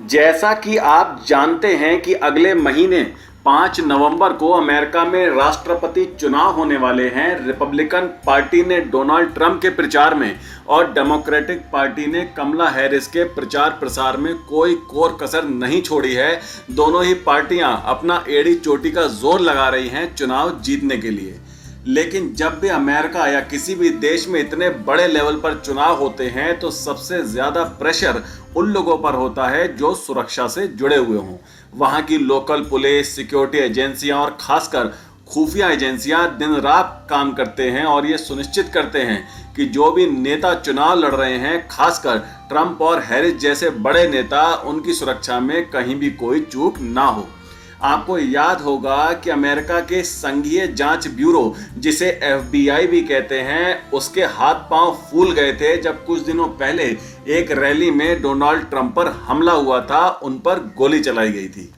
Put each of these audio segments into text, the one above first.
जैसा कि आप जानते हैं कि अगले महीने 5 नवंबर को अमेरिका में राष्ट्रपति चुनाव होने वाले हैं। रिपब्लिकन पार्टी ने डोनाल्ड ट्रंप के प्रचार में और डेमोक्रेटिक पार्टी ने कमला हैरिस के प्रचार प्रसार में कोई कोर कसर नहीं छोड़ी है। दोनों ही पार्टियां अपना एड़ी चोटी का जोर लगा रही हैं चुनाव जीतने के लिए। लेकिन जब भी अमेरिका या किसी भी देश में इतने बड़े लेवल पर चुनाव होते हैं तो सबसे ज्यादा प्रेशर उन लोगों पर होता है जो सुरक्षा से जुड़े हुए हों। वहां की लोकल पुलिस, सिक्योरिटी एजेंसियां और खासकर खुफिया एजेंसियां दिन रात काम करते हैं और ये सुनिश्चित करते हैं कि जो भी नेता चुनाव लड़ रहे हैं, खासकर ट्रंप और हैरिस जैसे बड़े नेता, उनकी सुरक्षा में कहीं भी कोई चूक ना हो। आपको याद होगा कि अमेरिका के संघीय जांच ब्यूरो, जिसे FBI भी कहते हैं, उसके हाथ पांव फूल गए थे जब कुछ दिनों पहले एक रैली में डोनाल्ड ट्रंप पर हमला हुआ था, उन पर गोली चलाई गई थी।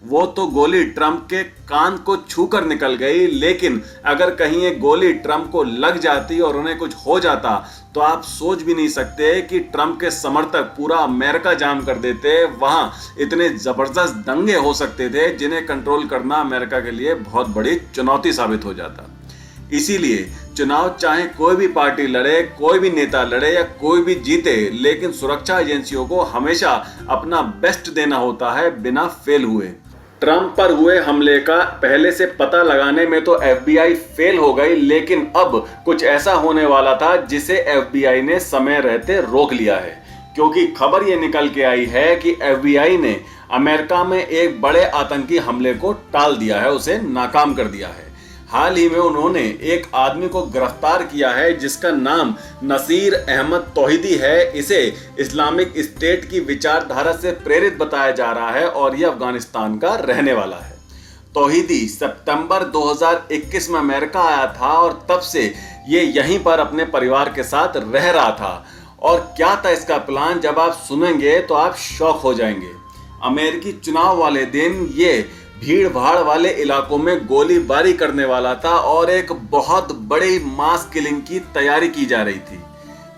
वो तो गोली ट्रंप के कान को छूकर निकल गई, लेकिन अगर कहीं ये गोली ट्रंप को लग जाती और उन्हें कुछ हो जाता तो आप सोच भी नहीं सकते कि ट्रंप के समर्थक पूरा अमेरिका जाम कर देते। वहां इतने जबरदस्त दंगे हो सकते थे जिन्हें कंट्रोल करना अमेरिका के लिए बहुत बड़ी चुनौती साबित हो जाता। इसीलिए चुनाव चाहे कोई भी पार्टी लड़े, कोई भी नेता लड़े या कोई भी जीते, लेकिन सुरक्षा एजेंसियों को हमेशा अपना बेस्ट देना होता है बिना फेल हुए। ट्रंप पर हुए हमले का पहले से पता लगाने में तो FBI फेल हो गई, लेकिन अब कुछ ऐसा होने वाला था जिसे FBI ने समय रहते रोक लिया है। क्योंकि खबर ये निकल के आई है कि FBI ने अमेरिका में एक बड़े आतंकी हमले को टाल दिया है, उसे नाकाम कर दिया है। हाल ही में उन्होंने एक आदमी को गिरफ्तार किया है जिसका नाम नसीर अहमद तौहीदी है। इसे इस्लामिक स्टेट की विचारधारा से प्रेरित बताया जा रहा है और यह अफगानिस्तान का रहने वाला है। तौहीदी सितंबर 2021 में अमेरिका आया था और तब से ये यहीं पर अपने परिवार के साथ रह रहा था। और क्या था इसका प्लान, जब आप सुनेंगे तो आप शॉक हो जाएंगे। अमेरिकी चुनाव वाले दिन ये भीड़ भाड़ वाले इलाकों में गोलीबारी करने वाला था और एक बहुत बड़ी मास किलिंग की तैयारी की जा रही थी।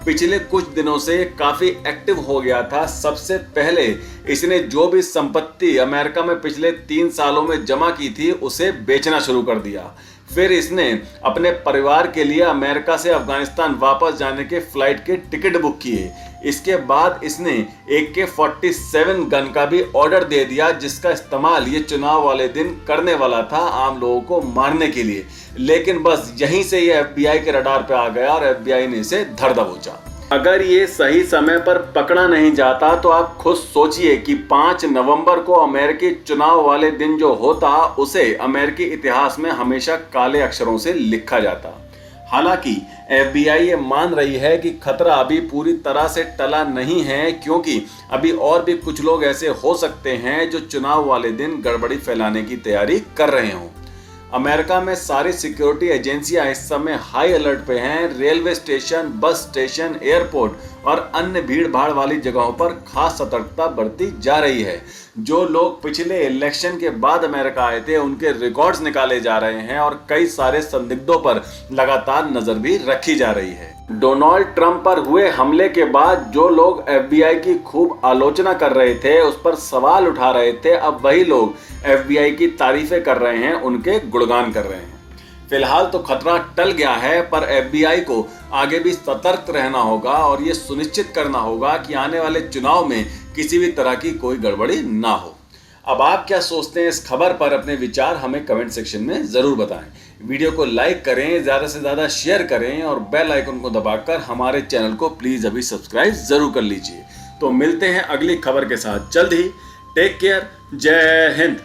पिछले कुछ दिनों से काफी एक्टिव हो गया था। सबसे पहले इसने जो भी संपत्ति अमेरिका में पिछले 3 सालों में जमा की थी उसे बेचना शुरू कर दिया। फिर इसने अपने परिवार के लिए अमेरिका से अफगानिस्तान वापस जाने के फ्लाइट के टिकट बुक किए। इसके बाद इसने AK-47 गन का भी ऑर्डर दे दिया, जिसका इस्तेमाल ये चुनाव वाले दिन करने वाला था आम लोगों को मारने के लिए। लेकिन बस यहीं से ये FBI के रडार पे आ गया और FBI ने इसे धर दबोचा। अगर ये सही समय पर पकड़ा नहीं जाता तो आप खुद सोचिए कि 5 नवंबर को अमेरिकी चुनाव वाले दिन जो होता उसे अमेरिकी इतिहास में हमेशा काले अक्षरों से लिखा जाता। हालांकि FBI ये मान रही है कि खतरा अभी पूरी तरह से टला नहीं है, क्योंकि अभी और भी कुछ लोग ऐसे हो सकते हैं जो चुनाव वाले दिन गड़बड़ी फैलाने की तैयारी कर रहे हों। अमेरिका में सारी सिक्योरिटी एजेंसियां इस समय हाई अलर्ट पे हैं। Railway station, bus station, airport और अन्य भीड़ भाड़ वाली जगहों पर खास सतर्कता बरती जा रही है। जो लोग पिछले इलेक्शन के बाद अमेरिका आए थे उनके रिकॉर्ड्स निकाले जा रहे हैं और कई सारे संदिग्धों पर लगातार नजर भी रखी जा रही है। डोनाल्ड ट्रंप पर हुए हमले के बाद जो लोग FBI की खूब आलोचना कर रहे थे, उस पर सवाल उठा रहे थे, अब वही लोग FBI की तारीफें कर रहे हैं, उनके गुणगान कर रहे हैं। फिलहाल तो खतरा टल गया है, पर FBI को आगे भी सतर्क रहना होगा और ये सुनिश्चित करना होगा कि आने वाले चुनाव में किसी भी तरह की कोई गड़बड़ी ना हो। अब आप क्या सोचते हैं इस खबर पर? अपने विचार हमें कमेंट सेक्शन में जरूर बताएं। वीडियो को लाइक करें, ज़्यादा से ज़्यादा शेयर करें और बेल आइकन को दबाकर हमारे चैनल को प्लीज़ अभी सब्सक्राइब जरूर कर लीजिए। तो मिलते हैं अगली खबर के साथ जल्द ही। टेक केयर, जय हिंद।